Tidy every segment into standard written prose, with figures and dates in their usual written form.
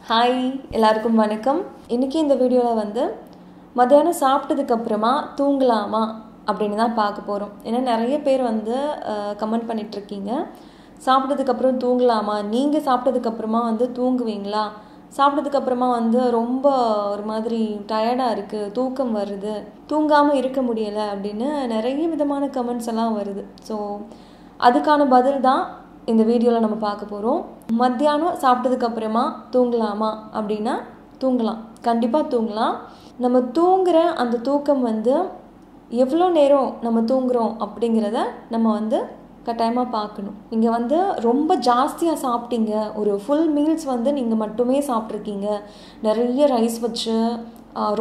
Hi எல்லாருக்கும் வணக்கம். இன்றைக்கி இந்த வீடியோவில் வந்து மத்தியானம் சாப்பிட்டதுக்கு அப்புறமா தூங்கலாமா அப்படின்னு தான் பார்க்க போகிறோம். ஏன்னா நிறைய பேர் வந்து கமெண்ட் பண்ணிகிட்ருக்கீங்க, சாப்பிட்டதுக்கப்புறம் தூங்கலாமா, நீங்கள் சாப்பிட்டதுக்கப்புறமா வந்து தூங்குவீங்களா, சாப்பிட்டதுக்கப்புறமா வந்து ரொம்ப ஒரு மாதிரி டயர்டாக இருக்குது, தூக்கம் வருது, தூங்காமல் இருக்க முடியலை அப்படின்னு நிறைய விதமான கமெண்ட்ஸ் எல்லாம் வருது. ஸோ அதுக்கான பதில் தான் இந்த வீடியோவில் நம்ம பார்க்க போகிறோம். மத்தியானம் சாப்பிட்டதுக்கப்புறமா தூங்கலாமா அப்படின்னா தூங்கலாம், கண்டிப்பாக தூங்கலாம். நம்ம தூங்குகிற அந்த தூக்கம் வந்து எவ்வளோ நேரம் நம்ம தூங்குகிறோம் அப்படிங்கிறத நம்ம வந்து கட்டாயமாக பார்க்கணும். நீங்கள் வந்து ரொம்ப ஜாஸ்தியாக சாப்பிட்டீங்க, ஒரு ஃபுல் மீல்ஸ் வந்து நீங்கள் மட்டுமே சாப்பிட்ருக்கீங்க, நிறைய ரைஸ் வச்சு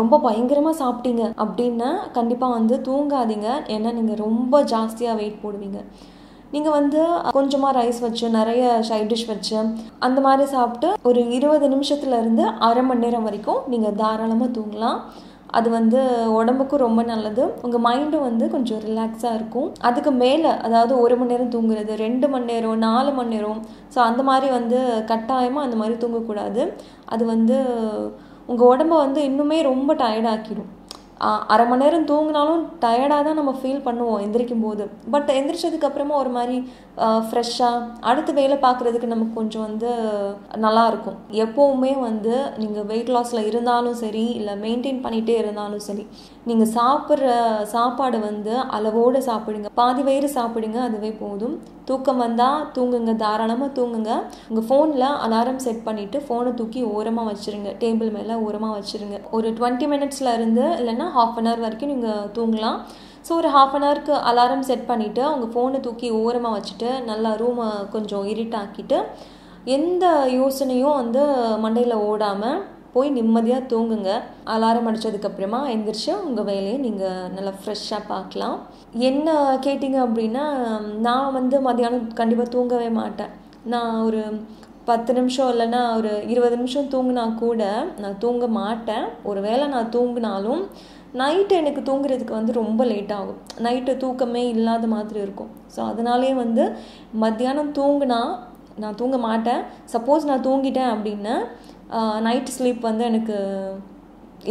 ரொம்ப பயங்கரமாக சாப்பிட்டீங்க அப்படின்னா கண்டிப்பாக வந்து தூங்காதீங்க. ஏன்னா நீங்கள் ரொம்ப ஜாஸ்தியாக வெயிட் போடுவீங்க. நீங்கள் வந்து கொஞ்சமாக ரைஸ் வச்சு நிறைய சைட் டிஷ் வச்சு அந்த மாதிரி சாப்பிட்டு ஒரு 20 நிமிஷத்துலேருந்து அரை மணி நேரம் வரைக்கும் நீங்கள் தாராளமாக தூங்கலாம். அது வந்து உடம்புக்கும் ரொம்ப நல்லது, உங்கள் மைண்டும் வந்து கொஞ்சம் ரிலாக்ஸாக இருக்கும். அதுக்கு மேலே அதாவது 1 மணி நேரம் தூங்குறது, 2 மணி நேரம், 4 மணி நேரம், ஸோ அந்த மாதிரி வந்து கட்டாயமாக அந்த மாதிரி தூங்கக்கூடாது. அது வந்து உங்கள் உடம்பை வந்து இன்னுமே ரொம்ப டயர்டாக்கிடும். அரை மணி நேரம் தூங்கினாலும் டயர்டாக தான் நம்ம ஃபீல் பண்ணுவோம் எந்திரிக்கும் போது. பட் எந்திரிச்சதுக்கப்புறமா ஒரு மாதிரி ஃப்ரெஷ்ஷாக அடுத்த வேலை பார்க்குறதுக்கு நமக்கு கொஞ்சம் வந்து நல்லாயிருக்கும். எப்போவுமே வந்து நீங்கள் வெயிட் லாஸில் இருந்தாலும் சரி, இல்லை மெயின்டைன் பண்ணிகிட்டே இருந்தாலும் சரி, நீங்கள் சாப்பிட்ற சாப்பாடு வந்து அளவோடு சாப்பிடுங்க, பாதி வயிறு சாப்பிடுங்க, அதுவே போதும். தூக்கம் வந்தால் தூங்குங்க, தாராளமாக தூங்குங்க. உங்கள் ஃபோனில் அலாரம் செட் பண்ணிவிட்டு ஃபோனை தூக்கி ஓரமாக வச்சுருங்க, டேபிள் மேலே ஓரமாக வச்சுருங்க. ஒரு 20 மினிட்ஸில் இருந்து இல்லைன்னா ½ அன் ஹவர் வரைக்கும் நீங்கள் தூங்கலாம். ஸோ ஒரு ½ அன் ஹவருக்கு அலாரம் செட் பண்ணிவிட்டு உங்கள் ஃபோனை தூக்கி ஓரமாக வச்சுட்டு நல்லா ரூமை கொஞ்சம் இருட்டாக்கிட்டு எந்த யோசனையும் வந்து மண்டையில் ஓடாமல் போய் நிம்மதியாக தூங்குங்க. அலாரம் அடித்ததுக்கப்புறமா எந்திரிச்சு உங்கள் வேலையை நீங்கள் நல்லா ஃப்ரெஷ்ஷாக பார்க்கலாம். என்ன கேட்டிங்க அப்படின்னா, நான் வந்து மத்தியானம் கண்டிப்பாக தூங்கவே மாட்டேன். நான் ஒரு 10 நிமிஷம் இல்லைன்னா ஒரு 20 நிமிஷம் தூங்கினா கூட நான் தூங்க மாட்டேன். ஒரு வேளை நான் தூங்கினாலும் நைட்டு எனக்கு தூங்குறதுக்கு வந்து ரொம்ப லேட் ஆகும், நைட்டு தூக்கமே இல்லாத மாதிரி இருக்கும். ஸோ அதனாலே வந்து மத்தியானம் தூங்கினா நான் தூங்க மாட்டேன். சப்போஸ் நான் தூங்கிட்டேன் அப்படின்னா நைட் ஸ்லீப் வந்து எனக்கு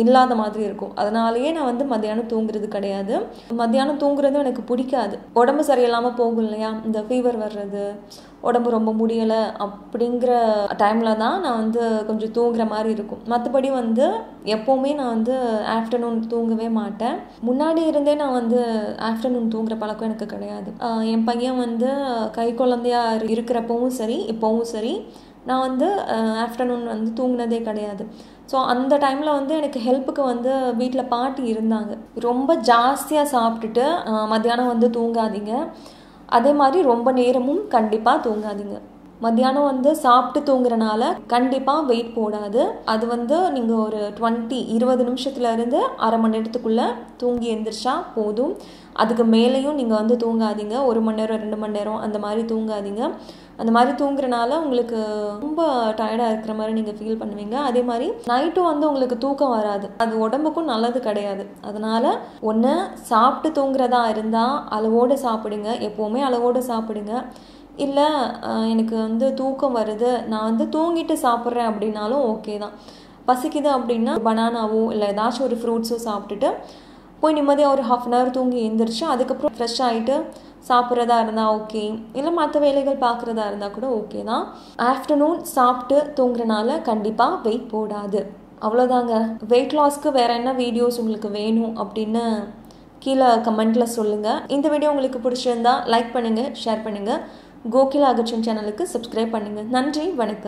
இல்லாத மாதிரி இருக்கும். அதனாலேயே நான் வந்து மத்தியானம் தூங்குறது கிடையாது. மத்தியானம் தூங்குறதும் எனக்கு பிடிக்காது. உடம்பு சரியில்லாமல் போகும் இல்லையா, இந்த ஃபீவர் வர்றது, உடம்பு ரொம்ப முடியலை அப்படிங்கிற டைமில் தான் நான் வந்து கொஞ்சம் தூங்குற மாதிரி இருக்கும். மற்றபடி வந்து எப்போவுமே நான் வந்து ஆஃப்டர்நூன் தூங்கவே மாட்டேன். முன்னாடி இருந்தே நான் வந்து ஆஃப்டர்நூன் தூங்குற பழக்கம் எனக்கு கிடையாது. என் பையன் வந்து கை குழந்தையா இருக்கிறப்பவும் சரி, இப்போவும் சரி, நான் வந்து ஆஃப்டர்நூன் வந்து தூங்கினதே கிடையாது. ஸோ அந்த டைமில் வந்து எனக்கு ஹெல்ப்புக்கு வந்து வீட்டில் பாட்டி இருந்தாங்க. ரொம்ப ஜாஸ்தியாக சாப்பிட்டுட்டு மத்தியானம் வந்து தூங்காதீங்க. அதே மாதிரி ரொம்ப நேரமும் கண்டிப்பாக தூங்காதீங்க. மத்தியானம் வந்து சாப்பிட்டு தூங்குறனால கண்டிப்பாக வெயிட் போடாது. அது வந்து நீங்கள் ஒரு 20 நிமிஷத்துலேருந்து அரை மணி நேரத்துக்குள்ளே தூங்கி எந்திரிச்சா போதும். அதுக்கு மேலேயும் நீங்கள் வந்து தூங்காதீங்க. 1 மணி நேரம் 2 மணி நேரம் அந்த மாதிரி தூங்காதீங்க. அந்த மாதிரி தூங்குறனால உங்களுக்கு ரொம்ப டயர்டாக இருக்கிற மாதிரி நீங்கள் ஃபீல் பண்ணுவீங்க. அதே மாதிரி நைட்டும் வந்து உங்களுக்கு தூக்கம் வராது, அது உடம்புக்கும் நல்லது கிடையாது. அதனால் ஒன்று சாப்பிட்டு தூங்குறதா இருந்தால் அளவோடு சாப்பிடுங்க, எப்போவுமே அளவோடு சாப்பிடுங்க. இல்லை எனக்கு வந்து தூக்கம் வருது, நான் வந்து தூங்கிட்டு சாப்பிட்றேன் அப்படின்னாலும் ஓகே தான். பசிக்குது அப்படின்னா பனானாவோ இல்லை ஏதாச்சும் ஒரு ஃப்ரூட்ஸோ சாப்பிட்டுட்டு போய் நிம்மதியாக ஒரு ½ அன் ஹவர் தூங்கி எழுந்திரிச்சு அதுக்கப்புறம் ஃப்ரெஷ் ஆகிட்டு சாப்பிட்றதா இருந்தால் ஓகே, இல்லை மற்ற வேலைகள் பார்க்குறதா இருந்தால் கூட ஓகே தான். ஆஃப்டர்நூன் சாப்பிட்டு தூங்குறனால கண்டிப்பாக வெயிட் போடாது. அவ்வளோதாங்க. வெயிட் லாஸ்க்கு வேறு என்ன வீடியோஸ் உங்களுக்கு வேணும் அப்படின்னு கீழே கமெண்ட்டில் சொல்லுங்கள். இந்த வீடியோ உங்களுக்கு பிடிச்சிருந்தா லைக் பண்ணுங்கள், ஷேர் பண்ணுங்கள். கோகிலா அகர்ஷன் சேனலுக்கு சப்ஸ்கிரைப் பண்ணுங்கள். நன்றி, வணக்கம்.